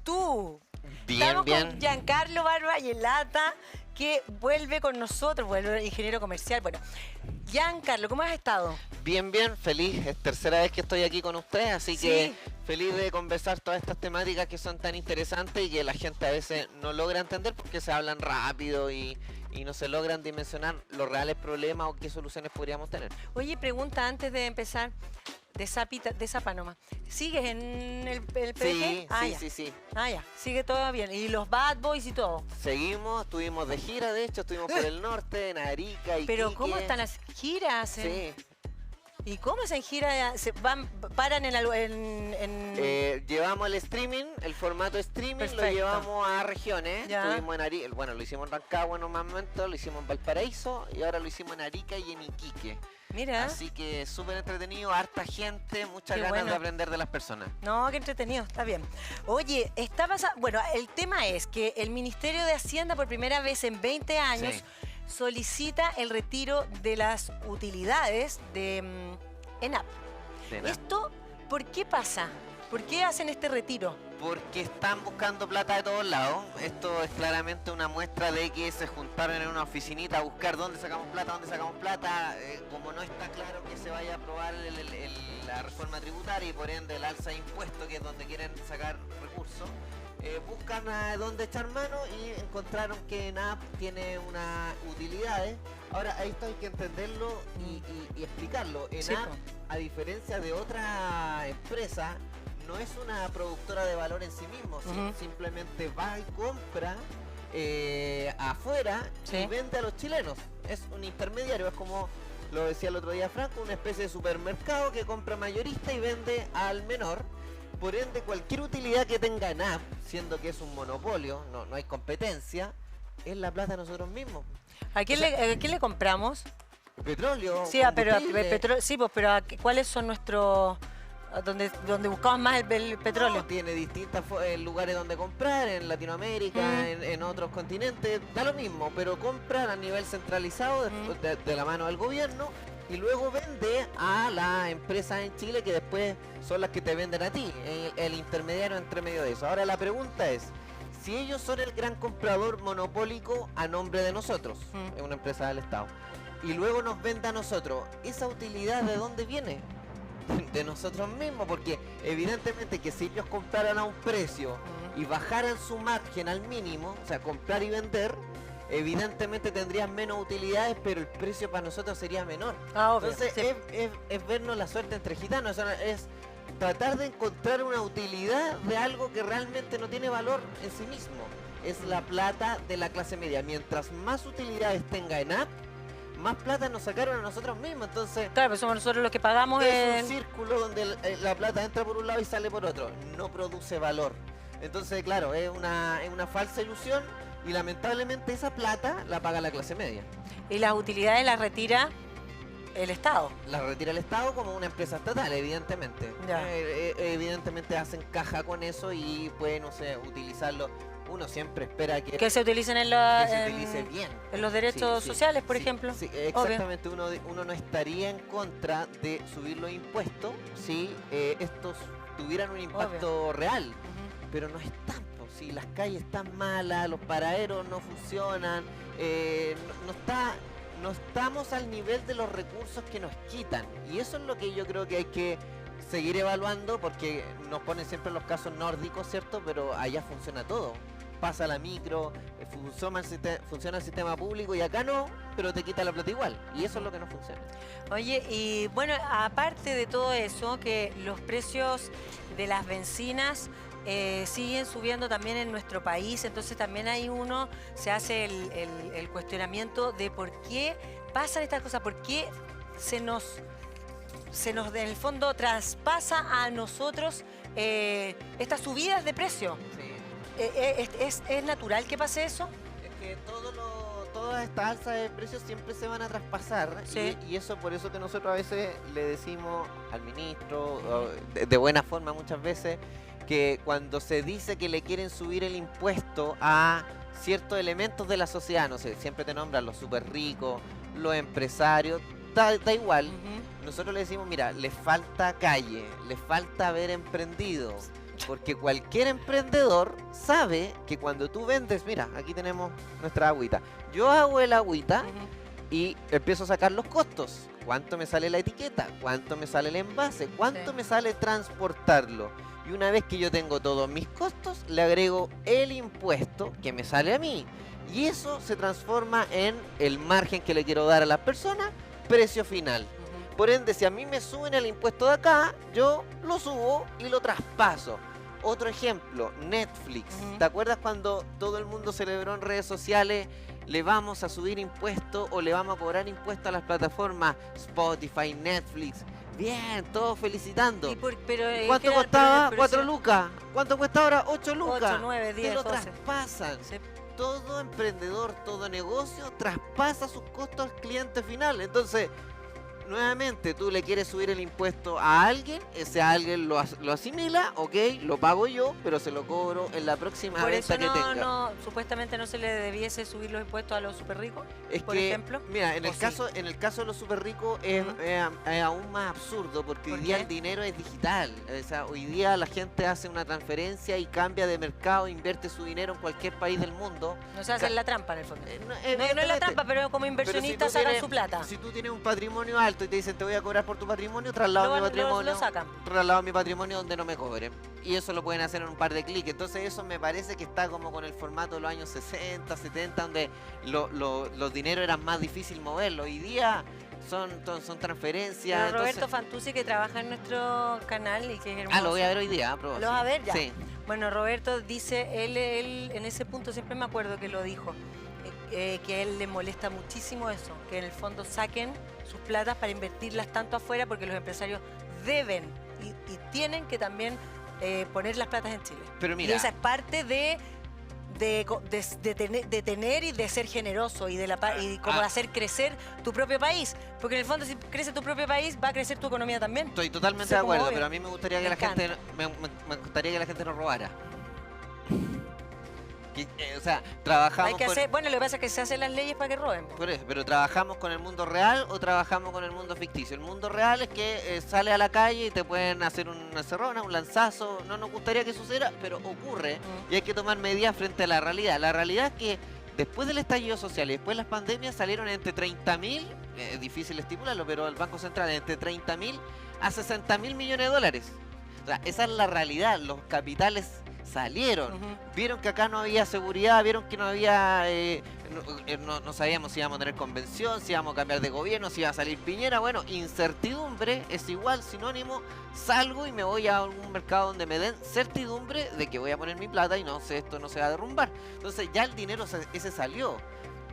tú? Bien, Estamos bien. con Giancarlo Barbayelata, que vuelve con nosotros, vuelve ingeniero comercial. Bueno, Giancarlo, ¿cómo has estado? Bien, bien, feliz. Es tercera vez que estoy aquí con ustedes, así Sí. que feliz de conversar todas estas temáticas que son tan interesantes y que la gente a veces no logra entender porque se hablan rápido y no se logran dimensionar los reales problemas o qué soluciones podríamos tener. Oye, pregunta antes de empezar, de Zapa nomás. ¿Sigues en el PDG? Sí, sí, Ya. sí. Ah, ya, sigue todo bien. ¿Y los Bad Boys y todo? Seguimos, estuvimos de gira, de hecho, estuvimos por el norte, en Arica, Iquique. Pero ¿cómo están las giras? Sí. ¿Y cómo es en gira? ¿Se van, paran Llevamos el streaming, el formato streaming, Perfecto. lo llevamos a regiones. Ya. Estuvimos en Arica, bueno, lo hicimos en Rancagua en un momento, lo hicimos en Valparaíso y ahora lo hicimos en Arica y en Iquique. Mira. Así que súper entretenido, harta gente, muchas Qué ganas bueno. de aprender de las personas. No, qué entretenido, está bien. Oye, está pasando. Bueno, el tema es que el Ministerio de Hacienda, por primera vez en 20 años, Sí. solicita el retiro de las utilidades de ENAP. De nada. ¿Esto por qué pasa? ¿Por qué hacen este retiro? Porque están buscando plata de todos lados. Esto es claramente una muestra de que se juntaron en una oficinita a buscar dónde sacamos plata, dónde sacamos plata. Como no está claro que se vaya a aprobar la reforma tributaria y por ende el alza de impuestos, que es donde quieren sacar recursos, buscan a dónde echar mano y encontraron que ENAP tiene unas utilidades. Ahora, esto hay que entenderlo y explicarlo. Sí, ENAP, po. a diferencia de otra empresa, no es una productora de valor en sí mismo, Ujú. simplemente va y compra afuera Sí. y vende a los chilenos. Es un intermediario, es como lo decía el otro día Franco, una especie de supermercado que compra mayorista y vende al menor. Por ende, cualquier utilidad que tenga ENAP, siendo que es un monopolio, no hay competencia, es la plata de nosotros mismos. ¿A quién, O sea, ¿a quién le compramos? Petróleo, Sí, pero combustible. sí, pues, pero ¿cuáles son nuestros donde buscamos más el petróleo? No, tiene distintos lugares donde comprar, en Latinoamérica, en otros continentes, da lo mismo, pero compran a nivel centralizado de la mano del gobierno y luego vende a las empresas en Chile que después son las que te venden a ti, el intermediario entre medio de eso. Ahora la pregunta es, si ellos son el gran comprador monopólico a nombre de nosotros, es una empresa del Estado, y luego nos vende a nosotros, ¿esa utilidad de dónde viene? De nosotros mismos, porque evidentemente que si ellos compraran a un precio y bajaran su margen al mínimo, o sea, comprar y vender, evidentemente tendrían menos utilidades, pero el precio para nosotros sería menor. Ah, obvio, Entonces sí. es vernos la suerte entre gitanos, o sea, es tratar de encontrar una utilidad de algo que realmente no tiene valor en sí mismo. Es la plata de la clase media. Mientras más utilidades tenga ENAP, más plata nos sacaron a nosotros mismos. Entonces Claro, pues somos nosotros los que pagamos es un círculo donde la plata entra por un lado y sale por otro. No produce valor. Entonces, claro, es una falsa ilusión y lamentablemente esa plata la paga la clase media. y las utilidades las retira el Estado. La retira el Estado como una empresa estatal, evidentemente. Ya. Evidentemente hacen caja con eso y pueden, no sé, utilizarlo. Uno siempre espera Que se utilicen en, que se utilice bien. en los derechos Sí, sociales, por sí, ejemplo. Sí, Obvio. exactamente. Uno no estaría en contra de subir los impuestos si estos tuvieran un impacto real. Ujú. Pero no están, pues, si las calles están malas, los paraderos no funcionan, no estamos al nivel de los recursos que nos quitan. Y eso es lo que yo creo que hay que seguir evaluando, porque nos ponen siempre los casos nórdicos, ¿cierto? Pero allá funciona todo. Pasa la micro, funciona el sistema público y acá no, pero te quita la plata igual. Y eso es lo que no funciona. Oye, y bueno, aparte de todo eso, que los precios de las bencinas siguen subiendo también en nuestro país, entonces también hay se hace el cuestionamiento de por qué pasan estas cosas, por qué se nos en el fondo traspasa a nosotros estas subidas de precio. Sí. ¿Es natural que pase eso? Es que todas estas alzas de precios siempre se van a traspasar. Sí. Y eso por eso que nosotros a veces le decimos al ministro, de buena forma muchas veces, que cuando se dice que le quieren subir el impuesto a ciertos elementos de la sociedad, no sé, siempre te nombran los súper ricos, los empresarios, da igual. Nosotros le decimos, mira, les falta calle, les falta haber emprendido. Porque cualquier emprendedor sabe que cuando tú vendes, mira, aquí tenemos nuestra agüita. Yo hago el agüita y empiezo a sacar los costos. ¿Cuánto me sale la etiqueta? ¿Cuánto me sale el envase? ¿Cuánto me sale transportarlo? Y una vez que yo tengo todos mis costos, le agrego el impuesto que me sale a mí. Y eso se transforma en el margen que le quiero dar a las personas, precio final. Por ende, si a mí me suben el impuesto de acá, yo lo subo y lo traspaso. Otro ejemplo, Netflix. ¿Te acuerdas cuando todo el mundo celebró en redes sociales, le vamos a subir impuestos o le vamos a cobrar impuestos a las plataformas Spotify, Netflix? Bien, todos felicitando. ¿Cuánto costaba? 4 lucas. ¿Cuánto cuesta ahora? 8 lucas. 8, 9, 10, te lo 12. traspasan. Sí. Todo emprendedor, todo negocio traspasa sus costos al cliente final. Entonces, nuevamente, tú le quieres subir el impuesto a alguien, ese alguien lo asimila, ok, lo pago yo, pero se lo cobro en la próxima Por venta eso que tenga. supuestamente no se le debiese subir los impuestos a los súper ricos, Es por que, ejemplo. mira, en el sí? caso de los super ricos es aún más absurdo, porque ¿Por hoy día qué? el dinero es digital. O sea, hoy día la gente hace una transferencia y cambia de mercado, invierte su dinero en cualquier país del mundo. No se hace la trampa en el fondo. No, No es la evidentemente. trampa, pero como inversionistas sacan su plata. Si tú tienes un patrimonio alto y te dicen te voy a cobrar por tu patrimonio, traslado mi patrimonio. Lo sacan. Traslado mi patrimonio donde no me cobren. Y eso lo pueden hacer en un par de clics. Entonces eso me parece que está como con el formato de los años 60, 70, donde los dineros eran más difícil moverlos. Hoy día son transferencias. Pero Roberto entonces... Fantuzzi, que trabaja en nuestro canal y que es hermoso. lo voy a ver hoy día, ¿Lo ¿Lo vas a ver ya? Sí. Bueno, Roberto dice, él en ese punto siempre me acuerdo que lo dijo, que a él le molesta muchísimo eso, que en el fondo saquen sus platas para invertirlas tanto afuera, porque los empresarios deben y tienen que también poner las platas en Chile. Pero mira, y esa es parte de tener y de ser generoso y de hacer crecer tu propio país. Porque en el fondo, si crece tu propio país, va a crecer tu economía también. estoy totalmente Eso de es como acuerdo, obvio. pero a mí me gustaría que me gustaría que la gente no robara. O sea, trabajamos Hay que hacer, bueno, lo que pasa es que se hacen las leyes para que roben. por eso, pero ¿trabajamos con el mundo real o trabajamos con el mundo ficticio? El mundo real es que sale a la calle y te pueden hacer una encerrona, un lanzazo. No nos gustaría que suceda, pero ocurre y hay que tomar medidas frente a la realidad. La realidad es que después del estallido social y después de las pandemias salieron entre 30.000, es difícil estipularlo, pero el Banco Central entre 30.000 a 60.000 millones de dólares. O sea, esa es la realidad. Los capitales salieron, vieron que acá no había seguridad, vieron que no había, no sabíamos si íbamos a tener convención, si íbamos a cambiar de gobierno, si iba a salir Piñera. Bueno, incertidumbre es igual, sinónimo, salgo y me voy a algún mercado donde me den certidumbre de que voy a poner mi plata y no sé, esto no se va a derrumbar. Entonces ya el dinero ese salió.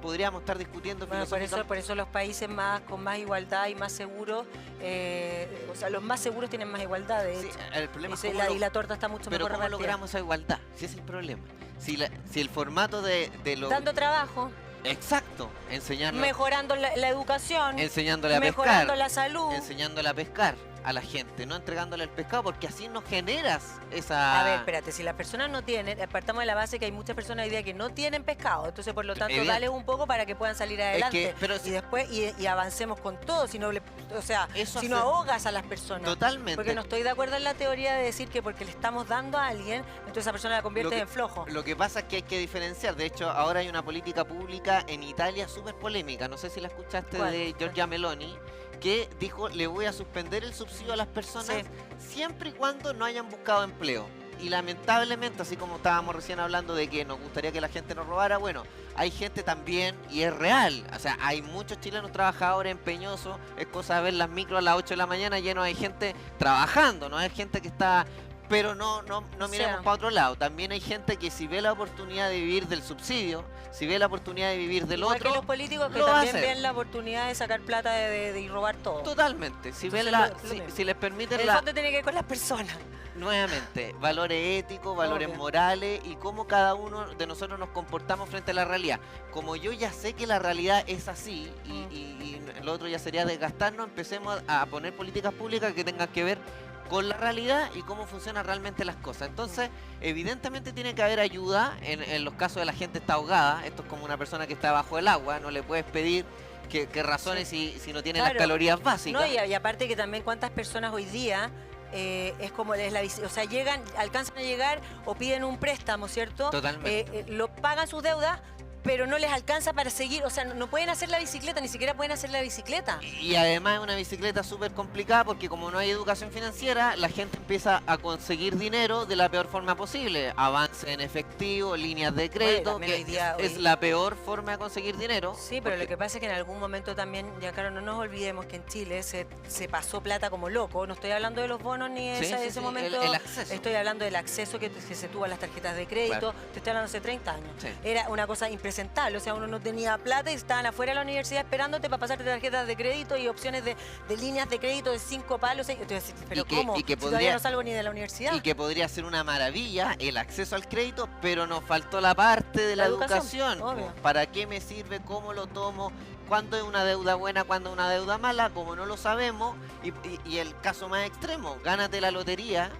Podríamos estar discutiendo filosóficamente. Por eso los países con más igualdad y más seguros, o sea, los más seguros tienen más igualdad, de hecho. Sí, el problema es Y la torta está mucho pero mejor ¿cómo repartida. logramos esa igualdad? Si ese es el problema. Si el formato de lo... Dando trabajo, Exacto, enseñarlo, mejorando la educación, enseñándole a mejorando pescar, la salud. enseñándole a pescar a la gente, no entregándole el pescado, porque así no generas esa... A ver, espérate, si las personas no tienen, partamos de la base que hay muchas personas hoy día que no tienen pescado, entonces por lo tanto Evidente. dale un poco para que puedan salir adelante. pero y después y avancemos con todo, si no Eso si no hace- ahogas a las personas. Totalmente. Porque no estoy de acuerdo en la teoría de decir que porque le estamos dando a alguien, entonces esa persona la convierte en flojo. Lo que pasa es que hay que diferenciar. De hecho, ahora hay una política pública en Italia súper polémica. No sé si la escuchaste, ¿Cuál? de Giorgia Meloni, que dijo, le voy a suspender el subsidio a las personas siempre y cuando no hayan buscado empleo. Y lamentablemente, así como estábamos recién hablando de que nos gustaría que la gente no robara, bueno, hay gente también, y es real, o sea, hay muchos chilenos trabajadores empeñosos, es cosa de ver las micros a las 8 de la mañana lleno de gente trabajando, no hay gente que está... Pero no miremos para otro lado. También hay gente que si ve la oportunidad de vivir del subsidio, si ve la oportunidad de vivir del Igual otro, que los políticos que lo va a también hacer. ven la oportunidad de sacar plata y robar todo. Totalmente. Si ven Entonces, lo si, mismo. si les permiten En el fondo tiene que ver con las personas. nuevamente, valores éticos, valores Obvio. morales y cómo cada uno de nosotros nos comportamos frente a la realidad. Como yo ya sé que la realidad es así y lo otro ya sería desgastarnos, empecemos a poner políticas públicas que tengan que ver con la realidad y cómo funcionan realmente las cosas. Entonces, evidentemente tiene que haber ayuda en los casos de la gente está ahogada. Esto es como una persona que está bajo el agua, no le puedes pedir que razone si no tiene Claro. las calorías básicas. No, y aparte que también cuántas personas hoy día es como o sea, alcanzan a llegar o piden un préstamo, ¿cierto? Totalmente. Lo pagan sus deudas, pero no les alcanza para seguir, o sea, no pueden hacer la bicicleta, ni siquiera pueden hacer la bicicleta. Y además es una bicicleta súper complicada porque como no hay educación financiera, la gente empieza a conseguir dinero de la peor forma posible. Avance en efectivo, líneas de crédito, Bueno, que es la peor forma de conseguir dinero. Sí, pero lo que pasa es que en algún momento también, ya claro, no nos olvidemos que en Chile se pasó plata como loco. No estoy hablando de los bonos ni de ese momento. El acceso. Estoy hablando del acceso que se tuvo a las tarjetas de crédito. Claro. Te estoy hablando hace 30 años. Sí. Era una cosa impresentable. O sea, uno no tenía plata y estaban afuera de la universidad esperándote para pasarte tarjetas de crédito y opciones de líneas de crédito de 5 palos. Entonces, pero ¿cómo? Si todavía no salgo ni de la universidad. Y que podría ser una maravilla el acceso al crédito, pero nos faltó la parte de la educación. Obvio. ¿Para qué me sirve? ¿Cómo lo tomo? ¿Cuándo es una deuda buena? ¿Cuándo es una deuda mala? Como no lo sabemos. Y el caso más extremo, gánate la lotería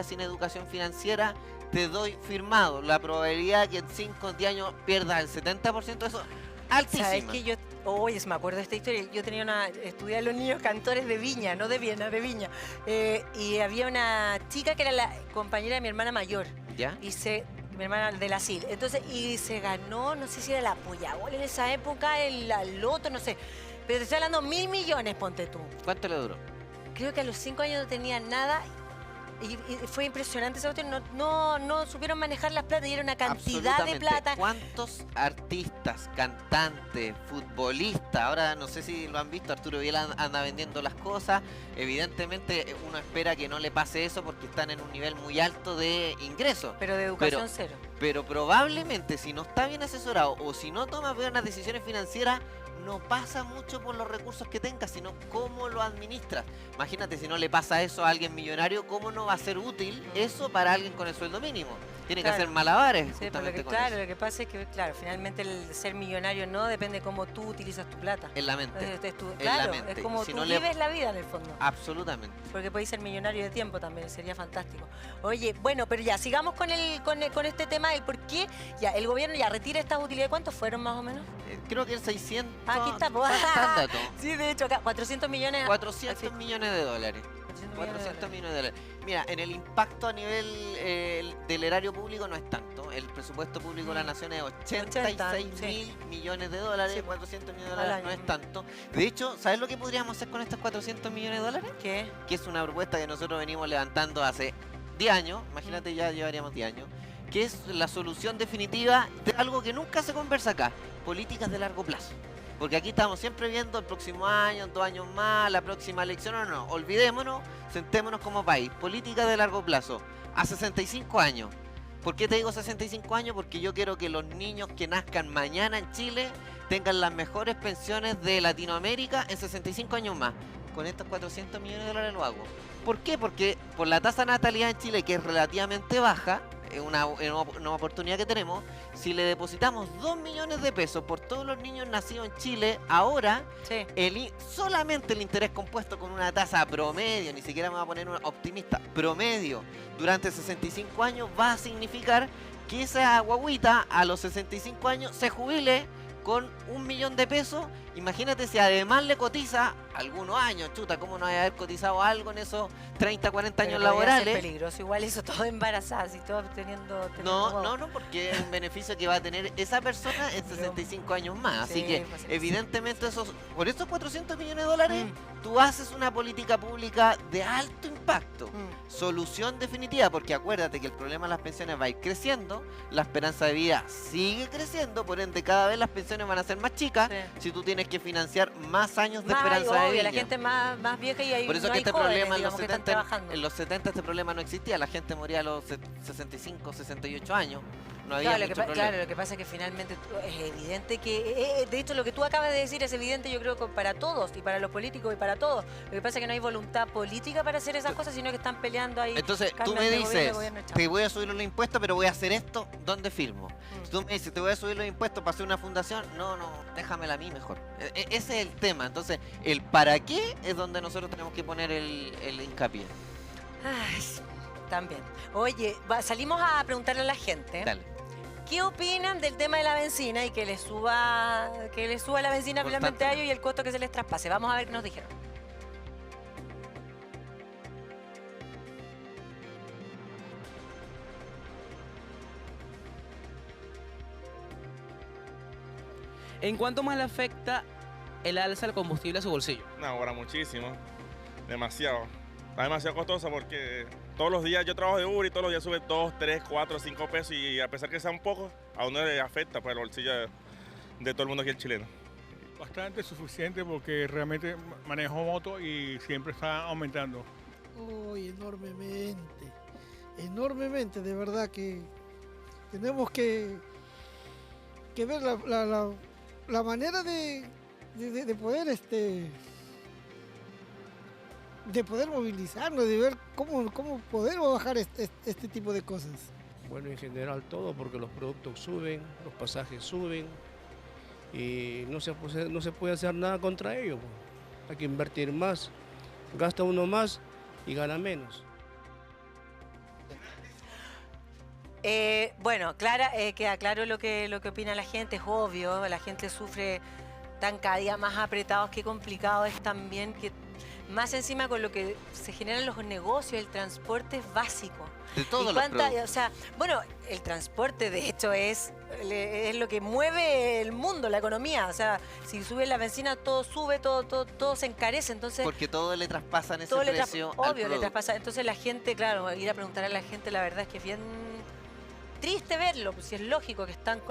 sin educación financiera. Te doy firmado. La probabilidad que en 5 o 10 años pierdas el 70% de eso, altísima. ¿Sabes qué? Oye, me acuerdo de esta historia. Yo estudiaba los niños cantores de Viña, no de Viena, de Viña. Y había una chica que era la compañera de mi hermana mayor. ¿Ya? Mi hermana de la SIL. Entonces, y se ganó, no sé si era la Pollagol en esa época, la Loto, no sé. Pero te estoy hablando 1.000 millones, ponte tú. ¿Cuánto le duró? Creo que a los 5 años no tenía nada. Y fue impresionante esa cuestión, no supieron manejar las plata y era una cantidad de plata. ¿Cuántos artistas, cantantes, futbolistas, ahora no sé si lo han visto, Arturo Vidal anda vendiendo las cosas, evidentemente uno espera que no le pase eso porque están en un nivel muy alto de ingresos. Pero de educación cero. Pero probablemente si no está bien asesorado o si no toma buenas decisiones financieras, no pasa mucho por los recursos que tengas, sino cómo lo administras. Imagínate si no le pasa eso a alguien millonario, ¿cómo no va a ser útil eso para alguien con el sueldo mínimo? Tiene que hacer malabares. Sí, justamente con claro, eso. lo que pasa es que, claro, finalmente el ser millonario no depende de cómo tú utilizas tu plata. En la mente. Claro, es como si tú no vives la vida en el fondo. Absolutamente. Porque podéis ser millonario de tiempo también, sería fantástico. Oye, bueno, pero ya, sigamos con este tema del por qué ya el gobierno ya retira estas utilidades. ¿Cuántos fueron más o menos? Creo que el 600... Aquí está, pues. Sí, de hecho, acá, 400 millones... 400 millones de dólares. 400 millones de dólares. Mira, en el impacto a nivel del erario público no es tanto. El presupuesto público de la nación es 86 mil millones de dólares. Sí. 400 millones de dólares no es tanto. De hecho, ¿sabes lo que podríamos hacer con estos 400 millones de dólares? ¿Qué? Que es una propuesta que nosotros venimos levantando hace 10 años. Imagínate, ya llevaríamos 10 años. Que es la solución definitiva de algo que nunca se conversa acá. Políticas de largo plazo. Porque aquí estamos siempre viendo el próximo año, 2 años más, la próxima elección. No, olvidémonos, sentémonos como país. Política de largo plazo. A 65 años. ¿Por qué te digo 65 años? Porque yo quiero que los niños que nazcan mañana en Chile tengan las mejores pensiones de Latinoamérica en 65 años más. Con estos 400 millones de dólares lo hago. ¿Por qué? Porque por la tasa de natalidad en Chile, que es relativamente baja, es una oportunidad que tenemos. Si le depositamos 2 millones de pesos por todos los niños nacidos en Chile, ahora sí. Solamente el interés compuesto con una tasa promedio, ni siquiera me voy a poner una optimista, promedio, durante 65 años va a significar que esa guaguita a los 65 años se jubile con 1 millón de pesos. Imagínate si además le cotiza algunos años, chuta, ¿cómo no hay haber cotizado algo en esos 30, 40 años laborales? Es peligroso, igual eso todo embarazadas y todo teniendo no, porque es un beneficio que va a tener esa persona en 65 años más. Así que, pues, evidentemente, por esos 400 millones de dólares, tú haces una política pública de alto impacto. Solución definitiva, porque acuérdate que el problema de las pensiones va a ir creciendo, la esperanza de vida sigue creciendo, por ende, cada vez las pensiones van a ser más chicas si tú tienes que financiar más años de esperanza de vida. La gente más vieja y ahí por eso no que hay este jóvenes, problema digamos, en los 70 este problema no existía, la gente moría a los 65, 68 años. No había mucho problema. Claro, lo que pasa es que finalmente es evidente que, de hecho lo que tú acabas de decir es evidente, yo creo que para todos, y para los políticos y para todos. Lo que pasa es que no hay voluntad política para hacer esas cosas, sino que están peleando ahí. Entonces tú me dices, te voy a subir los impuestos, pero voy a hacer esto, ¿dónde firmo? Tú me dices, te voy a subir los impuestos para hacer una fundación, no, déjamela a mí mejor. Ese es el tema. Entonces, el para qué es donde nosotros tenemos que poner el hincapié. Ay, también. Oye, salimos a preguntarle a la gente. Dale. ¿Qué opinan del tema de la benzina y que les suba la benzina finalmente a ellos y el costo que se les traspase? Vamos a ver qué nos dijeron. ¿En cuánto más le afecta el alza del combustible a su bolsillo? No, ahora muchísimo, demasiado. Está demasiado costosa porque todos los días yo trabajo de Uber y todos los días sube 2, 3, 4, 5 pesos y a pesar que sean pocos, a uno le afecta pues, el bolsillo de todo el mundo aquí el chileno. Bastante suficiente porque realmente manejo moto y siempre está aumentando. Uy, enormemente, de verdad que tenemos que ver la manera de poder de poder movilizarnos, de ver cómo poder bajar este tipo de cosas. Bueno, en general todo, porque los productos suben, los pasajes suben y no se puede hacer nada contra ello. Hay que invertir más, gasta uno más y gana menos. Bueno, queda claro lo que opina la gente, es obvio, la gente sufre tan cada día más apretados, qué complicado es también que más encima con lo que se generan los negocios, el transporte es básico. De todos los productos. O sea, bueno, el transporte de hecho es lo que mueve el mundo, la economía. O sea, si sube la benzina, todo sube, todo se encarece. Entonces, Porque todo le traspasan ese todo precio al obvio, le producto. traspasa. Entonces la gente, claro, ir a preguntar a la gente, la verdad es que es bien triste verlo, pues si es lógico que están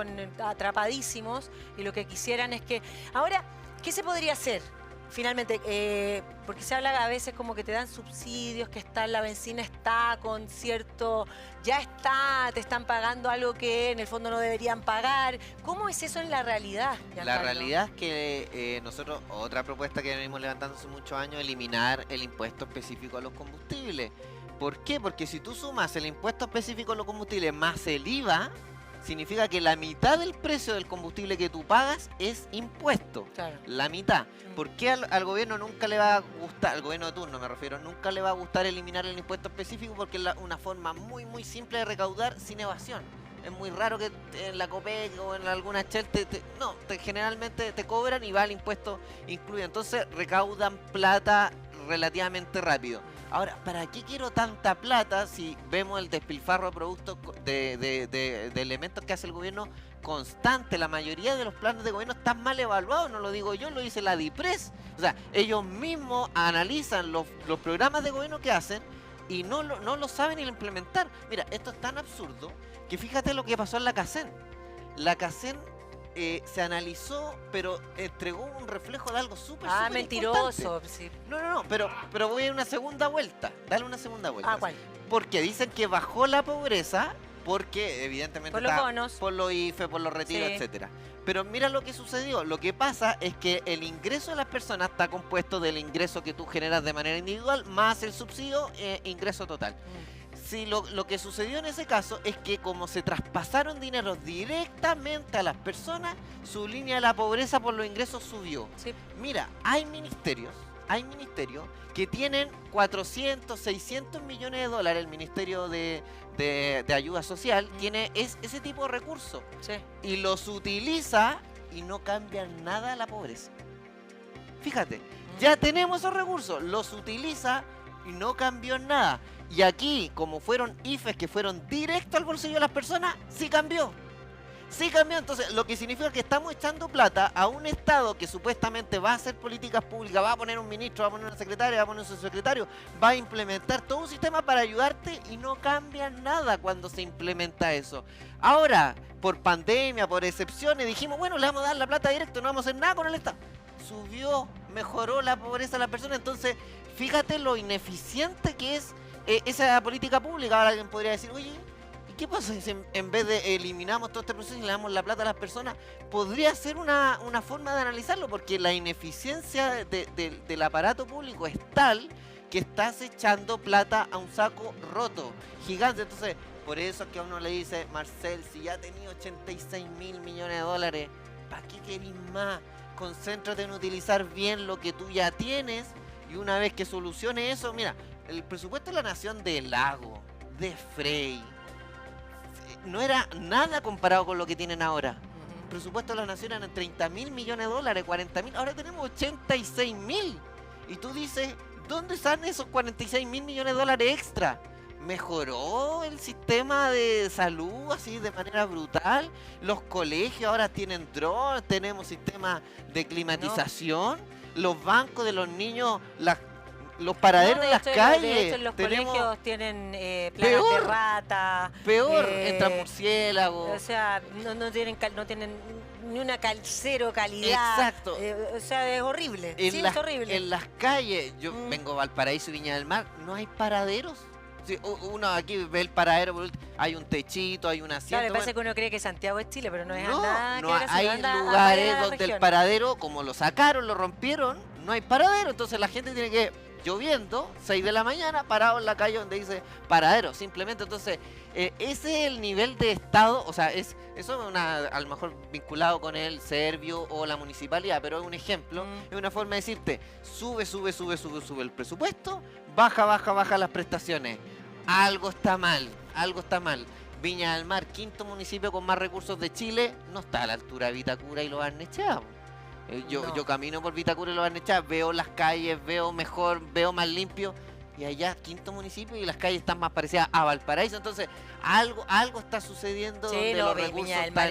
atrapadísimos y lo que quisieran es que... Ahora, ¿qué se podría hacer? Finalmente, porque se habla a veces como que te dan subsidios, que la benzina está con cierto, ya está, te están pagando algo que en el fondo no deberían pagar. ¿Cómo es eso en la realidad, La Giancarlo? realidad es que nosotros, otra propuesta que venimos levantando hace muchos años, eliminar el impuesto específico a los combustibles. ¿Por qué? Porque si tú sumas el impuesto específico a los combustibles más el IVA, significa que la mitad del precio del combustible que tú pagas es impuesto. Claro. La mitad. ¿Por qué al gobierno nunca le va a gustar, al gobierno de turno me refiero, nunca le va a gustar eliminar el impuesto específico? Porque es una forma muy simple de recaudar sin evasión. Es muy raro que en la COPEC o en alguna Shell generalmente te cobran y va el impuesto incluido. Entonces recaudan plata relativamente rápido. Ahora, ¿para qué quiero tanta plata si vemos el despilfarro de productos, de elementos que hace el gobierno constante? La mayoría de los planes de gobierno están mal evaluados, no lo digo yo, lo dice la DIPRES. O sea, ellos mismos analizan los programas de gobierno que hacen y no lo saben ni implementar. Mira, esto es tan absurdo que fíjate lo que pasó en la CACEN. La CACEN se analizó, pero entregó un reflejo de algo súper mentiroso. importante. Sí. No, pero voy a una segunda vuelta. Dale una segunda vuelta. ¿Cuál? Porque dicen que bajó la pobreza, porque evidentemente Por los bonos. por los IFE, por los retiros, Sí. etcétera. Pero mira lo que sucedió. Lo que pasa es que el ingreso de las personas está compuesto del ingreso que tú generas de manera individual más el subsidio ingreso total. Sí, lo que sucedió en ese caso es que como se traspasaron dineros directamente a las personas, su línea de la pobreza por los ingresos subió. Sí. Mira, hay ministerios que tienen 400, 600 millones de dólares. El Ministerio de Ayuda Social tiene ese tipo de recursos Sí. y los utiliza y no cambian nada a la pobreza. Fíjate, ya tenemos esos recursos, los utiliza y no cambió en nada. Y aquí, como fueron IFES que fueron directo al bolsillo de las personas, sí cambió. Sí cambió, entonces lo que significa que estamos echando plata a un Estado que supuestamente va a hacer políticas públicas, va a poner un ministro, va a poner una secretaria, va a poner un subsecretario, va a implementar todo un sistema para ayudarte y no cambia nada cuando se implementa eso. Ahora, por pandemia, por excepciones, dijimos, bueno, le vamos a dar la plata directo, no vamos a hacer nada con el Estado. Subió, mejoró la pobreza de la persona, entonces fíjate lo ineficiente que es esa política pública. Ahora alguien podría decir, oye, ¿y qué pasa si en vez de eliminamos todo este proceso y le damos la plata a las personas? Podría ser una forma de analizarlo, porque la ineficiencia del aparato público es tal que estás echando plata a un saco roto, gigante. Entonces, por eso es que a uno le dice, Marcel, si ya tenía 86 mil millones de dólares, ¿para qué querís más? Concéntrate en utilizar bien lo que tú ya tienes y una vez que solucione eso, mira, el presupuesto de la nación de Lago, de Frey, no era nada comparado con lo que tienen ahora. El presupuesto de la nación eran 30 mil millones de dólares, 40 mil, ahora tenemos 86 mil. Y tú dices, ¿dónde están esos 46 mil millones de dólares extra? mejoró el sistema de salud así de manera brutal. Los colegios ahora tienen drones, tenemos sistemas de climatización, los bancos de los niños, los paraderos No, en las de calles. hecho, en los tenemos colegios tienen plagas de peor, rata. peor, eh, entran murciélagos. O sea, no tienen ni una cero calidad. Exacto. O sea, es horrible. Sí, es horrible. En las calles, yo vengo a Valparaíso y Viña del Mar, no hay paraderos. Sí, uno aquí ve el paradero, hay un techito, hay un Claro, asiento. me parece que uno cree que Santiago es Chile, pero no es No, nada. no que ver, hay anda a lugares la donde el región. paradero, como lo sacaron, lo rompieron, no hay paradero. Entonces la gente tiene que, lloviendo, 6 de la mañana, parado en la calle donde dice paradero, simplemente. Entonces, ese es el nivel de estado, o sea, eso es a lo mejor vinculado con el Servio o la municipalidad, pero es un ejemplo, es una forma de decirte, sube el presupuesto, baja las prestaciones. Algo está mal, algo está mal. Viña del Mar, quinto municipio con más recursos de Chile, no está a la altura de Vitacura y Lo Barnechea. Yo camino por Vitacura y Lo Barnechea, veo las calles, veo mejor, veo más limpio. Y allá, quinto municipio, y las calles están más parecidas a Valparaíso. Entonces, algo está sucediendo Sí, donde no, los recursos Viña del Mar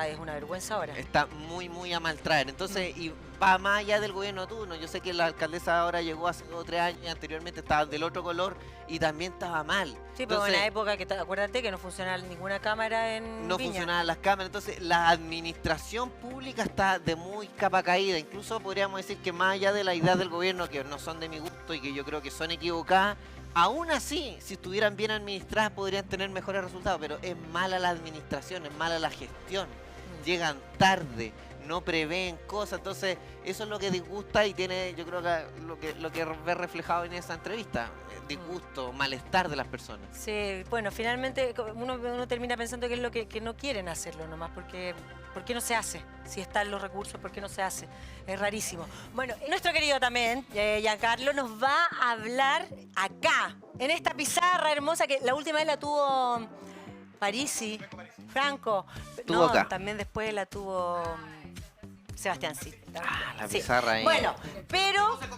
es una vergüenza ahora. está muy a mal traer. Entonces, y va más allá del gobierno turno. Yo sé que la alcaldesa ahora llegó hace 2 o 3 años y anteriormente estaba del otro color y también estaba mal. Sí, pero en Entonces, una época que, acuérdate que no funcionaba ninguna cámara en no Viña. funcionaban las cámaras, entonces la administración pública está de muy capa caída. Incluso podríamos decir que más allá de la idea del gobierno, que no son de mi gusto y que yo creo que son equivocadas, aún así, si estuvieran bien administradas podrían tener mejores resultados, pero es mala la administración, es mala la gestión. Llegan tarde, no prevén cosas, entonces eso es lo que disgusta y tiene, yo creo que lo que ve reflejado en esa entrevista, disgusto, malestar de las personas. Sí, bueno, finalmente uno termina pensando que es lo que no quieren hacerlo nomás, porque ¿por qué no se hace? Si están los recursos, ¿por qué no se hace? Es rarísimo. Bueno, nuestro querido también, Giancarlo, nos va a hablar acá, en esta pizarra hermosa que la última vez la tuvo Parisi, Franco. Estuvo acá. También después la tuvo Sebastián, sí. La Sí. pizarra ahí. Bueno, pero Otra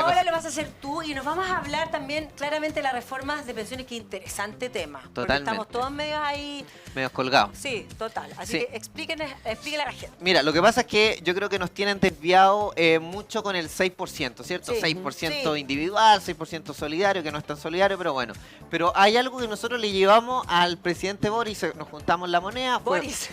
ahora cosa. lo vas a hacer tú y nos vamos a hablar también claramente de las reformas de pensiones. Qué interesante tema. Porque Totalmente. estamos todos medios ahí. Medios colgados. Sí, total. Así Sí. que explíquenle a la gente. Mira, lo que pasa es que yo creo que nos tienen desviado mucho con el 6%, ¿cierto? Sí. 6% Sí. individual, 6% solidario, que no es tan solidario, pero bueno. Pero hay algo que nosotros le llevamos al presidente Boris, nos juntamos la moneda. Boris.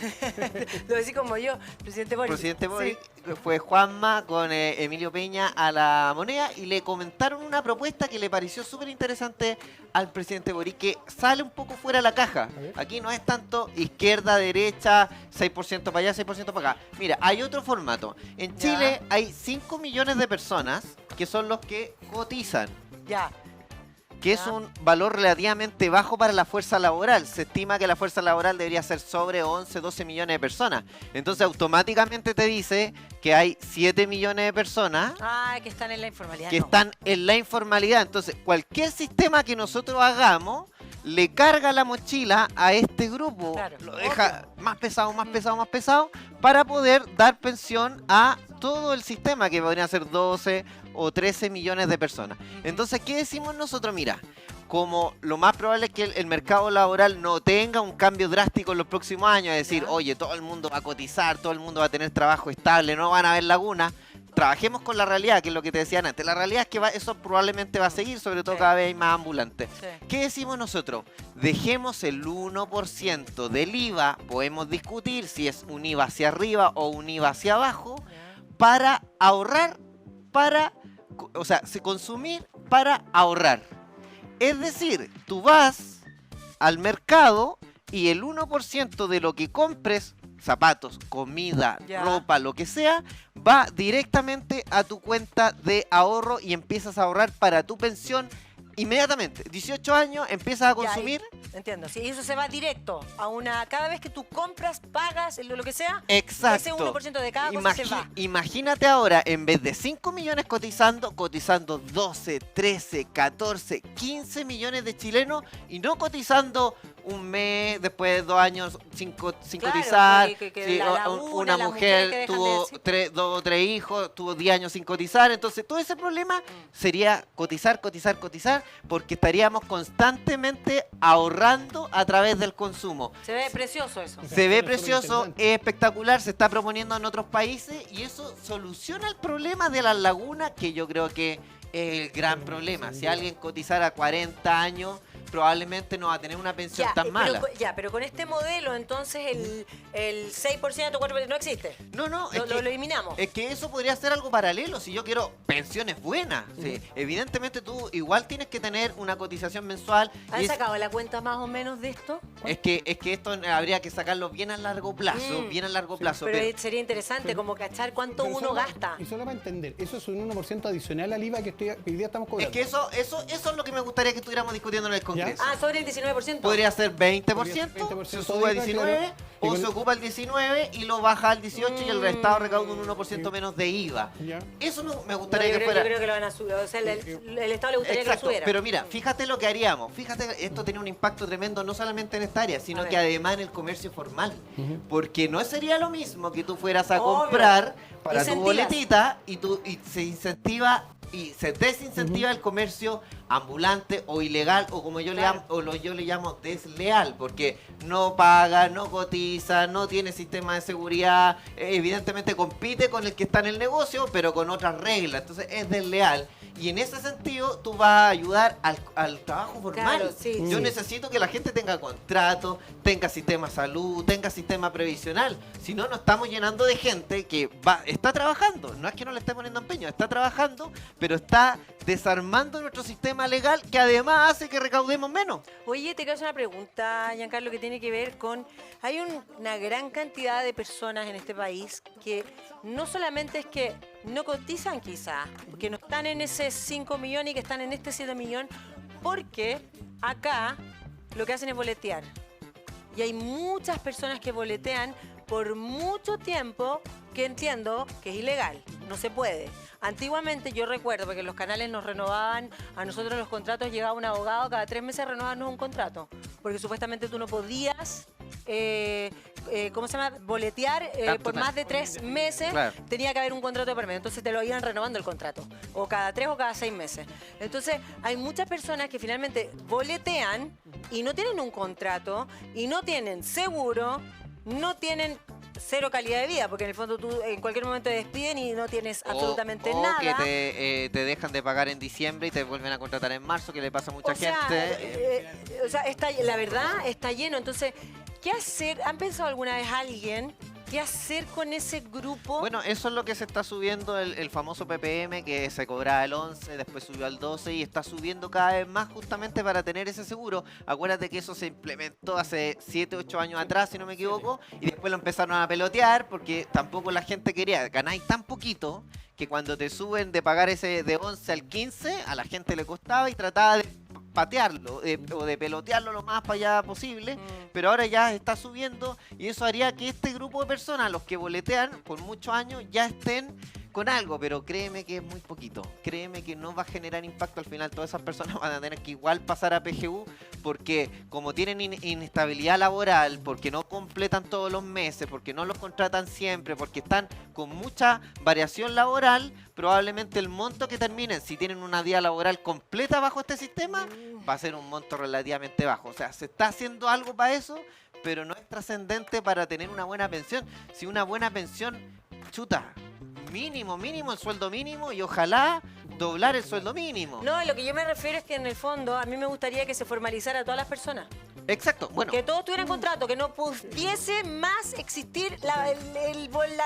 Lo decís como yo, presidente Boris. Presidente Boris, Sí. fue Juanma con Emilio Peña a la moneda y le comentaron una propuesta que le pareció súper interesante al presidente Boric, que sale un poco fuera de la caja. Aquí no es tanto izquierda, derecha, 6% para allá, 6% para acá. Mira, hay otro formato. En Ya. Chile hay 5 millones de personas que son los que cotizan, Ya. que es Ya. un valor relativamente bajo para la fuerza laboral. Se estima que la fuerza laboral debería ser sobre 11, 12 millones de personas. Entonces automáticamente te dice que hay 7 millones de personas Ah, que están en la informalidad. que no. están en la informalidad. Entonces, cualquier sistema que nosotros hagamos le carga la mochila a este grupo. Claro, Lo deja más pesado, para poder dar pensión a todo el sistema, que podrían ser 12 o 13 millones de personas. Entonces, ¿qué decimos nosotros? Mira, como lo más probable es que el mercado laboral no tenga un cambio drástico en los próximos años, es decir, Ya. oye, todo el mundo va a cotizar, todo el mundo va a tener trabajo estable, no van a haber lagunas. Trabajemos con la realidad, que es lo que te decían antes. La realidad es que eso probablemente va a seguir, sobre todo Sí. cada vez hay más ambulantes. Sí. ¿Qué decimos nosotros? Dejemos el 1% del IVA, podemos discutir si es un IVA hacia arriba o un IVA hacia abajo, Ya. para ahorrar, consumir para ahorrar. Es decir, tú vas al mercado y el 1% de lo que compres, zapatos, comida, Ya. ropa, lo que sea, va directamente a tu cuenta de ahorro y empiezas a ahorrar para tu pensión inmediatamente. 18 años, empiezas a Ya, consumir. Entiendo. Sí, eso se va directo a una. Cada vez que tú compras, pagas, lo que sea, Exacto. ese 1% de cada cosa se va. Imagínate ahora, en vez de 5 millones cotizando 12, 13, 14, 15 millones de chilenos y no cotizando un mes, después de 2 años sin Claro, cotizar. que Si la laguna, una las mujer mujeres que tuvo dejan de decir. 2 o 3 hijos, tuvo 10 años sin cotizar. Entonces, todo ese problema sería cotizar, porque estaríamos constantemente ahorrando a través del consumo. Se ve precioso eso. Se ve Suena precioso, superinteresante. es espectacular, se está proponiendo en otros países y eso soluciona el problema de las lagunas, que yo creo que es el gran problema. Si alguien cotizara 40 años, probablemente no va a tener una pensión tan mala. Pero con este modelo, entonces el 6%, 4% no existe. No, Lo eliminamos. es que eso podría ser algo paralelo. Si yo quiero pensiones buenas, sí, evidentemente tú igual tienes que tener una cotización mensual. ¿Han y sacado la cuenta más o menos de esto? es que esto habría que sacarlo bien a largo plazo, bien a largo plazo. Pero sería interesante como cachar cuánto Pero uno solo- gasta. Y solo para entender, eso es un 1% adicional al IVA que hoy día estamos Es cobrando. que eso es lo que me gustaría que estuviéramos discutiendo en el Congreso. Ah, sobre el 19%. Podría ser 20%, Podría ser 20% se de sube a IVA, 19, claro. Y o con- se ocupa el 19 y lo baja al 18 y el Estado recauda un 1% menos de IVA. Ya. Eso me No, gustaría yo que creo, fuera... yo creo que lo van a subir. O sea, el Estado le gustaría Exacto, que lo subiera. pero mira, fíjate lo que haríamos. Fíjate, esto tiene un impacto tremendo no solamente en esta área, sino A ver. que además en el comercio formal. Porque no sería lo mismo que tú fueras a Obvio. comprar para tu Incentivas. boletita y se incentiva y se desincentiva el comercio ambulante o ilegal o como yo Claro. yo le llamo desleal, porque no paga, no cotiza, no tiene sistema de seguridad, evidentemente compite con el que está en el negocio, pero con otras reglas, entonces es desleal. Y en ese sentido tú vas a ayudar al trabajo formal. Claro, sí, Yo sí. necesito que la gente tenga contrato, tenga sistema de salud, tenga sistema previsional. Si no, nos estamos llenando de gente que está trabajando. No es que no le esté poniendo empeño, está trabajando, pero está desarmando nuestro sistema legal que además hace que recaudemos menos. Oye, te quiero hacer una pregunta, Giancarlo, que tiene que ver con... Hay una gran cantidad de personas en este país que no solamente es que no cotizan quizás, que no están en ese 5 millones y que están en este 7 millones, porque acá lo que hacen es boletear. Y hay muchas personas que boletean por mucho tiempo que entiendo que es ilegal, no se puede. Antiguamente yo recuerdo, porque los canales nos renovaban, a nosotros los contratos llegaba un abogado cada 3 meses a renovarnos un contrato, porque supuestamente tú no podías, ¿cómo se llama? Boletear por más de 3 meses, Claro. tenía que haber un contrato de por medio, entonces te lo iban renovando el contrato, o cada 3 o cada 6 meses. Entonces hay muchas personas que finalmente boletean y no tienen un contrato, y no tienen seguro, no tienen cero calidad de vida, porque en el fondo tú en cualquier momento te despiden y no tienes absolutamente o nada. que te dejan de pagar en diciembre y te vuelven a contratar en marzo, que le pasa a mucha O sea, gente. la verdad está lleno. Entonces, ¿qué hacer? ¿Han pensado alguna vez alguien qué hacer con ese grupo? Bueno, eso es lo que se está subiendo, el famoso PPM, que se cobraba el 11, después subió al 12 y está subiendo cada vez más justamente para tener ese seguro. Acuérdate que eso se implementó hace 7, 8 años atrás, si no me equivoco, y después lo empezaron a pelotear porque tampoco la gente quería. Ganáis tan poquito que cuando te suben de pagar ese de 11 al 15, a la gente le costaba y trataba de patearlo o de pelotearlo lo más para allá posible, pero ahora ya está subiendo y eso haría que este grupo de personas, los que boletean por muchos años, ya estén con algo, pero créeme que es muy poquito, créeme que no va a generar impacto. Al final todas esas personas van a tener que igual pasar a PGU porque como tienen inestabilidad laboral, porque no completan todos los meses, porque no los contratan siempre, porque están con mucha variación laboral, probablemente el monto que terminen, si tienen una vida laboral completa bajo este sistema, va a ser un monto relativamente bajo. O sea, se está haciendo algo para eso, pero no es trascendente para tener una buena pensión. Si una buena pensión, chuta, mínimo el sueldo mínimo y ojalá doblar el sueldo mínimo. No, lo que yo me refiero es que en el fondo a mí me gustaría que se formalizara a todas las personas. Exacto, bueno. Que todos tuvieran contrato, que no pudiese más existir la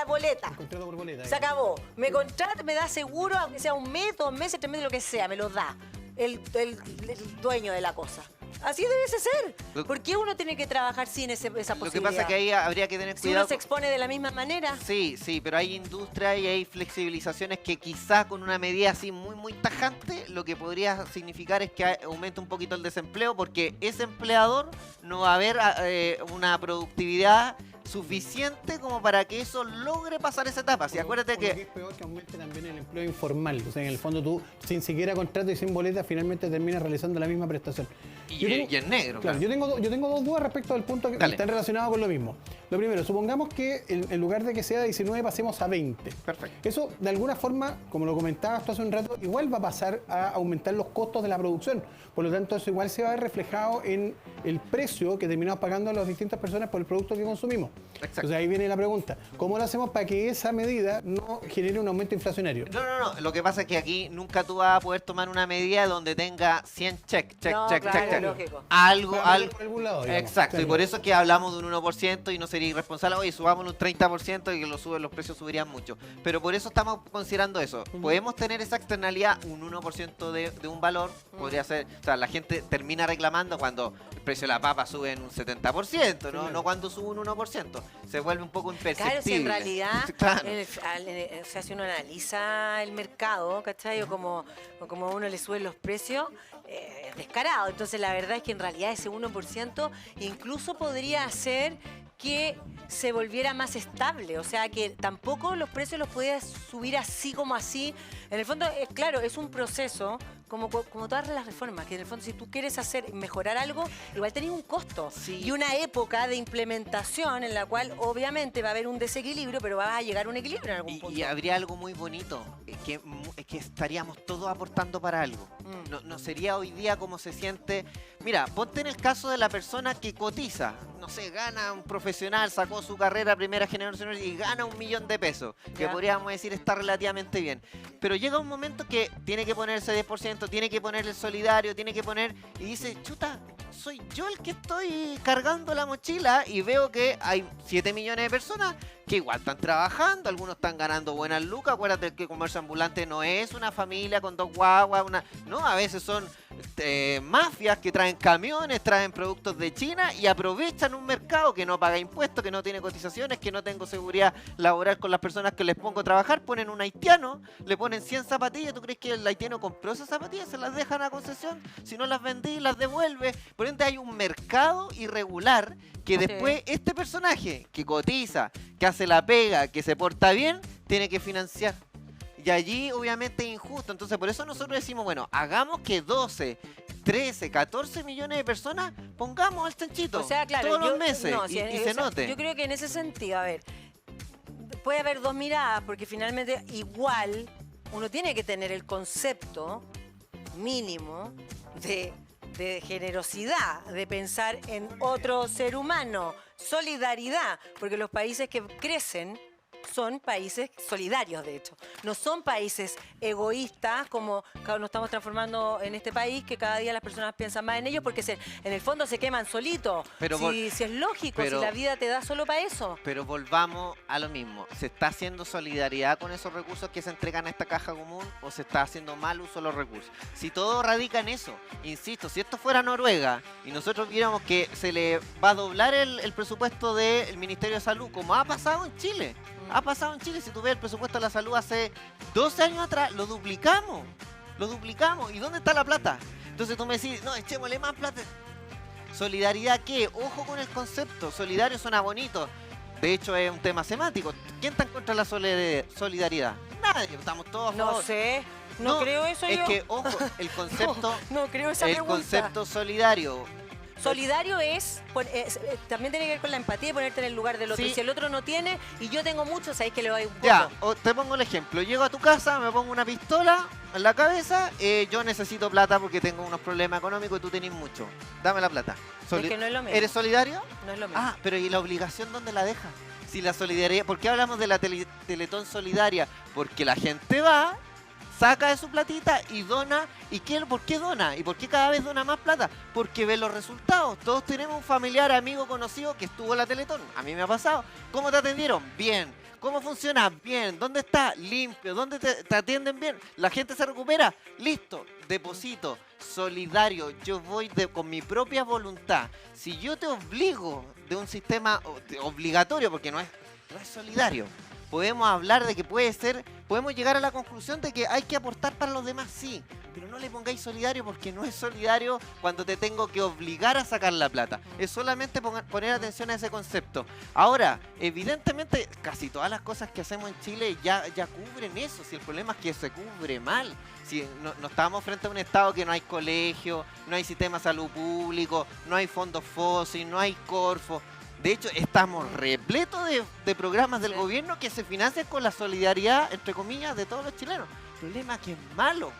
boleta. El contrato por boleta. Se acabó. Me contrata, me da seguro, aunque sea un mes, 2 meses, 3 meses, lo que sea, me lo da el dueño de la cosa. Así debiese ser. ¿Por qué uno tiene que trabajar sin esa posibilidad? Lo que pasa es que ahí habría que tener Si uno cuidado. se expone de la misma manera. Sí, pero hay industria y hay flexibilizaciones que quizás con una medida así muy tajante, lo que podría significar es que aumente un poquito el desempleo porque ese empleador no va a haber una productividad suficiente como para que eso logre pasar esa etapa. Si acuérdate Lo que que... es peor que aumente también el empleo informal. O sea, en el fondo tú, sin siquiera contrato y sin boleta, finalmente terminas realizando la misma prestación. Y en negro. Claro, yo tengo dos dudas respecto al punto que Dale. están relacionados con lo mismo. Lo primero, supongamos que en lugar de que sea 19 pasemos a 20. Perfecto. Eso, de alguna forma, como lo comentabas tú hace un rato, igual va a pasar a aumentar los costos de la producción. Por lo tanto, eso igual se va a ver reflejado en el precio que terminamos pagando a las distintas personas por el producto que consumimos. Exacto. Entonces ahí viene la pregunta, ¿cómo lo hacemos para que esa medida no genere un aumento inflacionario? No. Lo que pasa es que aquí nunca tú vas a poder tomar una medida donde tenga 100 check. No, claro, lógico. Algo. Por algún lado, digamos. Exacto, Claro. y por eso es que hablamos de un 1% y no sería irresponsable, oye, subámoslo un 30% y que los precios subirían mucho. Pero por eso estamos considerando eso. Podemos tener esa externalidad, un 1% de un valor, podría ser, o sea, la gente termina reclamando cuando el precio de la papa sube en un 70%, no cuando sube un 1%. Se vuelve un poco imperceptible. Claro, si en realidad, Claro. o sea, si uno analiza el mercado, ¿cachai? O como uno le sube los precios, es descarado. Entonces, la verdad es que en realidad ese 1% incluso podría hacer que se volviera más estable. O sea, que tampoco los precios los podías subir así como así. En el fondo, claro, es un proceso, como todas las reformas, que en el fondo si tú quieres mejorar algo, igual tenés un costo. Sí. Y una época de implementación en la cual obviamente va a haber un desequilibrio, pero va a llegar a un equilibrio en algún punto. Y habría algo muy bonito, que estaríamos todos aportando para algo. No sería hoy día como se siente. Mira, ponte en el caso de la persona que cotiza. No sé, gana un profesional, sacó su carrera primera generación y gana 1 millón de pesos. Que Ya. podríamos decir está relativamente bien. Pero llega un momento que tiene que ponerse 10%, tiene que poner el solidario, tiene que poner... Y dice, chuta, soy yo el que estoy cargando la mochila y veo que hay 7 millones de personas que igual están trabajando, algunos están ganando buenas lucas. Acuérdate que el comercio ambulante no es una familia con 2 guaguas, no, a veces son mafias que traen camiones, traen productos de China y aprovechan un mercado que no paga impuestos, que no tiene cotizaciones, que no tengo seguridad laboral con las personas que les pongo a trabajar. Ponen un haitiano, le ponen 100 zapatillas. ¿Tú crees que el haitiano compró esas zapatillas? Se las dejan a concesión. Si no las vendí, las devuelve. Por ende hay un mercado irregular que después este personaje que cotiza, que hace la pega, que se porta bien, tiene que financiar. Y allí obviamente es injusto. Entonces por eso nosotros decimos, bueno, hagamos que 12, 13, 14 millones de personas pongamos al chanchito O sea, claro, todos los meses no, y si- se o sea, note. Yo creo que en ese sentido, a ver, puede haber dos miradas, porque finalmente igual uno tiene que tener el concepto mínimo de generosidad, de pensar en otro ser humano, solidaridad, porque los países que crecen son países solidarios, de hecho. No son países egoístas como nos estamos transformando en este país, que cada día las personas piensan más en ellos porque en el fondo se queman solitos. Pero si es lógico, pero- si la vida te da solo para eso. Pero volvamos a lo mismo. ¿Se está haciendo solidaridad con esos recursos que se entregan a esta caja común o se está haciendo mal uso de los recursos? Si todo radica en eso, insisto, si esto fuera Noruega y nosotros viéramos que se le va a doblar el presupuesto del Ministerio de Salud, como ha pasado en Chile. Ha pasado en Chile, si tú ves el presupuesto de la salud hace 12 años atrás, lo duplicamos. ¿Y dónde está la plata? Entonces tú me decís, no, echémosle más plata. ¿Solidaridad qué? Ojo con el concepto. Solidario suena bonito. De hecho, es un tema semántico. ¿Quién está en contra de la solidaridad? Nadie. Estamos todos a No favor. sé, no creo eso Es yo. que, ojo, el concepto... No creo esa el pregunta. concepto solidario. Solidario también tiene que ver con la empatía y ponerte en el lugar del otro. Sí. Y si el otro no tiene y yo tengo mucho, sabéis que le doy un poco. Ya, te pongo el ejemplo. Llego a tu casa, me pongo una pistola en la cabeza. Yo necesito plata porque tengo unos problemas económicos y tú tenés mucho. Dame la plata. Es que no es lo mismo. ¿Eres solidario? No es lo mismo. Ah, pero ¿y la obligación dónde la deja? Si la solidaridad... ¿Por qué hablamos de la Teletón solidaria? Porque la gente va, saca de su platita y dona. ¿Y por qué dona? ¿Y por qué cada vez dona más plata? Porque ve los resultados. Todos tenemos un familiar, amigo, conocido que estuvo en la Teletón. A mí me ha pasado. ¿Cómo te atendieron? Bien. ¿Cómo funciona? Bien. ¿Dónde está? Limpio. ¿Dónde te atienden bien? ¿La gente se recupera? Listo. Deposito. Solidario. Yo voy con mi propia voluntad. Si yo te obligo de un sistema obligatorio, porque no es solidario, podemos hablar de que podemos llegar a la conclusión de que hay que aportar para los demás, sí, pero no le pongáis solidario porque no es solidario cuando te tengo que obligar a sacar la plata. Es solamente poner atención a ese concepto. Ahora, evidentemente, casi todas las cosas que hacemos en Chile ya cubren eso. Si el problema es que se cubre mal. Si no estamos frente a un estado que no hay colegio, no hay sistema de salud público, no hay fondos FOSI, no hay Corfo. De hecho, estamos repletos de programas del gobierno que se financian con la solidaridad, entre comillas, de todos los chilenos. El problema es que es malo.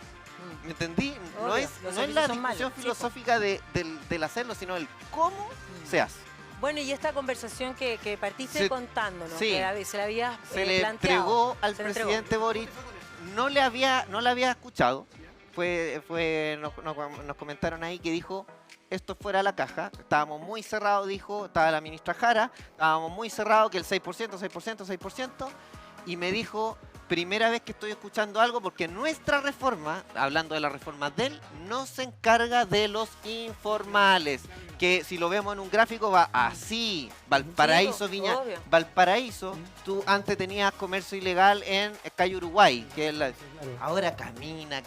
¿Me entendí? No Obvio, es los la servicios son discusión malos, sí, filosófica del hacerlo, sino el cómo se hace. Bueno, y esta conversación que partiste contándonos, sí. que se la habías Se le planteado. entregó al Se le entregó. presidente Boric, no la había escuchado, nos comentaron ahí que dijo, esto fuera la caja, estábamos muy cerrados, dijo, estaba la ministra Jara, estábamos muy cerrados que el 6%, y me dijo, primera vez que estoy escuchando algo porque nuestra reforma, hablando de la reforma de él, no se encarga de los informales, que si lo vemos en un gráfico va así, Valparaíso, Viña, obvio. Valparaíso, tú antes tenías comercio ilegal en calle Uruguay, que es ahora camina,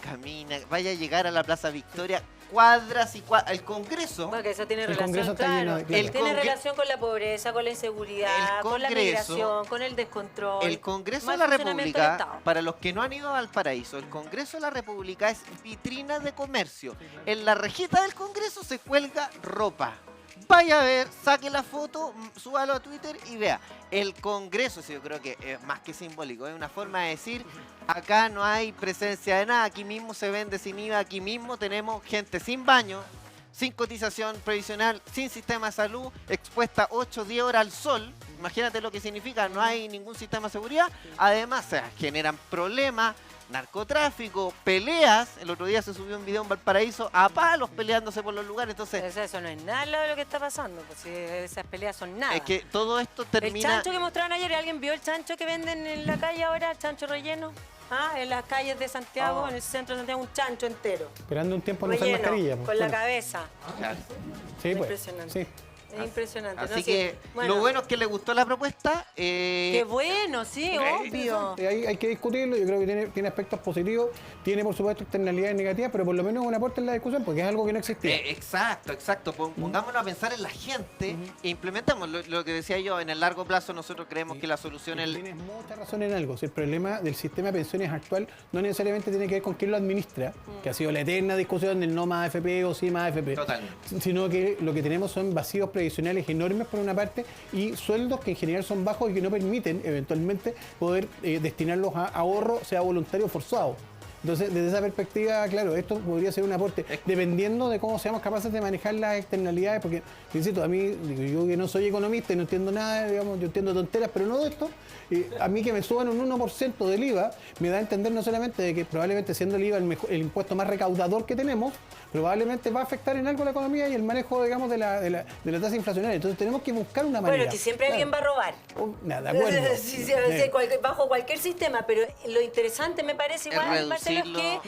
vaya a llegar a la Plaza Victoria, cuadras y cuadras, el Congreso. Bueno, que eso tiene El relación, Congreso está lleno de- claro. El Tiene Congre- relación con la pobreza, con la inseguridad, El con la Congreso- migración, con el descontrol. El Congreso de mal la funcionamiento del República, Estado. para los que no han ido a Valparaíso, el Congreso de la República es vitrina de comercio. En la rejita del Congreso se cuelga ropa. Vaya a ver, saque la foto, súbalo a Twitter y vea. El Congreso, sí, yo creo que es más que simbólico, es una forma de decir, acá no hay presencia de nada, aquí mismo se vende sin IVA, aquí mismo tenemos gente sin baño, sin cotización previsional, sin sistema de salud, expuesta 8 o 10 horas al sol. Imagínate lo que significa, no hay ningún sistema de seguridad. Además, se generan problemas, narcotráfico, peleas. El otro día se subió un video en Valparaíso a palos peleándose por los lugares. Entonces, Eso no es nada de lo que está pasando, pues si esas peleas son nada. es que todo esto El termina... chancho que mostraron ayer, ¿alguien vio el chancho que venden en la calle ahora? El chancho relleno. En las calles de Santiago, en el centro de Santiago, un chancho entero. Esperando un tiempo no usar Relleno, mascarilla. pues. con la Bueno, cabeza. Claro. sí, pues. Impresionante. Sí. Es impresionante. Así ¿no? Sí. que lo bueno es que le gustó la propuesta. Qué bueno, sí, obvio. Hay que discutirlo, yo creo que tiene aspectos positivos, tiene por supuesto externalidades negativas, pero por lo menos un aporte en la discusión porque es algo que no existía. Exacto. Pongámonos a pensar en la gente e implementamos lo que decía yo. En el largo plazo nosotros creemos que la solución es... Tienes mucha razón en algo. Si el problema del sistema de pensiones actual no necesariamente tiene que ver con quién lo administra, que ha sido la eterna discusión del no más AFP o sí más AFP, Totalmente. sino que lo que tenemos son vacíos previsionales enormes por una parte y sueldos que en general son bajos y que no permiten eventualmente poder destinarlos a ahorro, sea voluntario o forzado. Entonces, desde esa perspectiva, claro, esto podría ser un aporte, dependiendo de cómo seamos capaces de manejar las externalidades, porque, insisto, a mí, digo, yo que no soy economista y no entiendo nada, digamos, yo entiendo tonteras, pero no de esto, a mí que me suban un 1% del IVA, me da a entender no solamente de que probablemente siendo el IVA el impuesto más recaudador que tenemos, probablemente va a afectar en algo la economía y el manejo, digamos, de la tasa inflacionaria. Entonces tenemos que buscar una manera. Bueno, que siempre alguien va a robar. Nada, de acuerdo. Sí, bajo cualquier sistema, pero lo interesante me parece igual, Marcelo, es que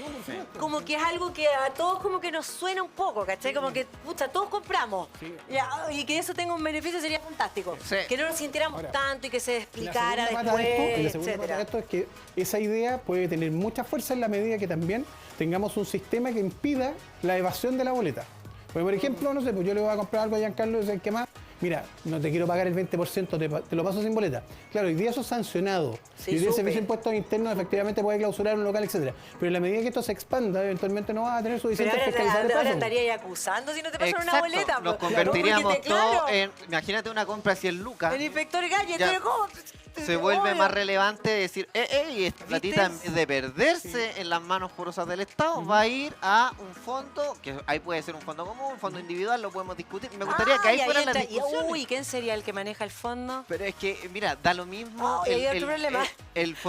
como que es algo que a todos como que nos suena un poco, ¿cachai? Como que, pucha, todos compramos. Ya, y que eso tenga un beneficio sería fantástico. Sí. Que no nos sintiéramos tanto y que se La explicara segunda pata después, de esto, y la segunda pata etcétera. de esto es que esa idea puede tener mucha fuerza en la medida que también tengamos un sistema que impida la evasión de la boleta. Porque, por ejemplo, no sé, pues yo le voy a comprar algo a Giancarlo y sé qué más. Mira, no te quiero pagar el 20%, te lo paso sin boleta. Claro, hoy día eso es sancionado. Sí, y hoy día el supe. servicio de impuestos internos efectivamente puede clausurar un local, etcétera. Pero en la medida que esto se expanda, eventualmente no vas a tener Pero suficiente ahora, fiscalizadores ahora para eso. estaría ya acusando si no te pasan una Exacto, boleta. nos pues. convertiríamos Porque todo en... Imagínate una compra de 100 lucas. El inspector Galle, Ya. ¿cómo? Se vuelve Obvio. más relevante decir, esta platita en ¿Viste? vez de perderse en las manos porosas del Estado, va a ir a un fondo, que ahí puede ser un fondo común, un fondo individual, lo podemos discutir. Me gustaría que ahí fueran las discusiones. Uy, ¿quién sería el que maneja el fondo? Pero es que, mira, da lo mismo. Oh, y hay otro problema.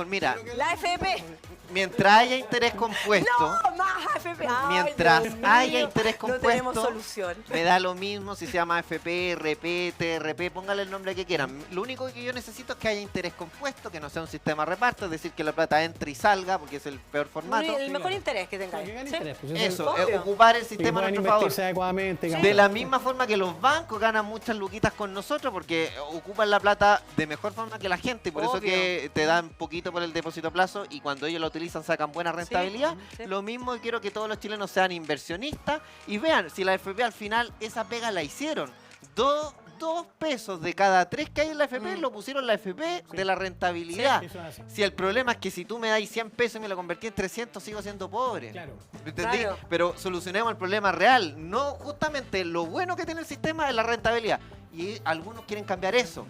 Mira, La AFP. mientras haya interés compuesto, No, más AFP. Ay, mientras Dios haya mío, interés no tenemos compuesto, solución. me da lo mismo si se llama AFP, RP, TRP, póngale el nombre que quieran. Lo único que yo necesito es que haya interés interés compuesto, que no sea un sistema de reparto, es decir, que la plata entre y salga, porque es el peor formato. El mejor interés que tengáis. Que gane ¿sí? interés, pues Eso, Obvio. ocupar el y que sistema a puedan nuestro favor. invertirse adecuadamente. digamos. De la misma forma que los bancos ganan muchas luquitas con nosotros porque ocupan la plata de mejor forma que la gente, por eso Obvio. que te dan poquito por el depósito a plazo y cuando ellos lo utilizan sacan buena rentabilidad. sí. Lo mismo quiero que todos los chilenos sean inversionistas y vean, si la FP al final esa pega la hicieron. 2 pesos de cada 3 que hay en la FP lo pusieron la FP de la rentabilidad. Eso es así. Si el problema es que si tú me das 100 pesos y me lo convertí en 300, sigo siendo pobre. Claro. ¿Entendí? Claro. Pero solucionemos el problema real. No justamente lo bueno que tiene el sistema es la rentabilidad. Y algunos quieren cambiar eso.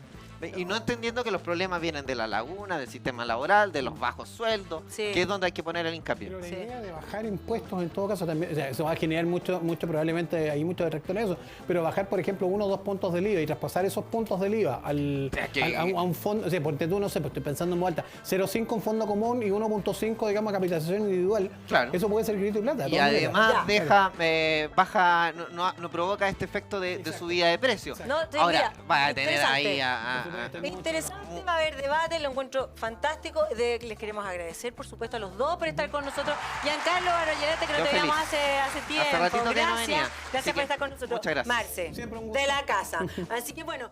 Y no entendiendo que los problemas vienen de la laguna, del sistema laboral, de los bajos sueldos, Sí. que es donde hay que poner el hincapié. Pero la Sí. idea de bajar impuestos en todo caso también, o sea, eso va a generar mucho probablemente hay mucho detractor en eso, pero bajar, por ejemplo, 1 o 2 puntos del IVA y traspasar esos puntos del IVA a un fondo, o sea, porque tú no sé, pues estoy pensando en muy alta, 0,5 en fondo común y 1,5 digamos a capitalización individual, Claro. eso puede ser grito y plata. de Y todas maneras. además Ya. baja, no provoca este efecto de subida de precios. No, sí, Ahora, mira, va a tener ahí interesante. Interesante, va a haber debate, lo encuentro fantástico. Les queremos agradecer, por supuesto, a los dos por estar con nosotros. Giancarlo Arroyerete, que no Yo te veíamos feliz. hace tiempo. ratito que no Gracias. venía. Así Gracias por que estar con nosotros. muchas gracias. Marce, Siempre un gusto. de la casa. Así que bueno.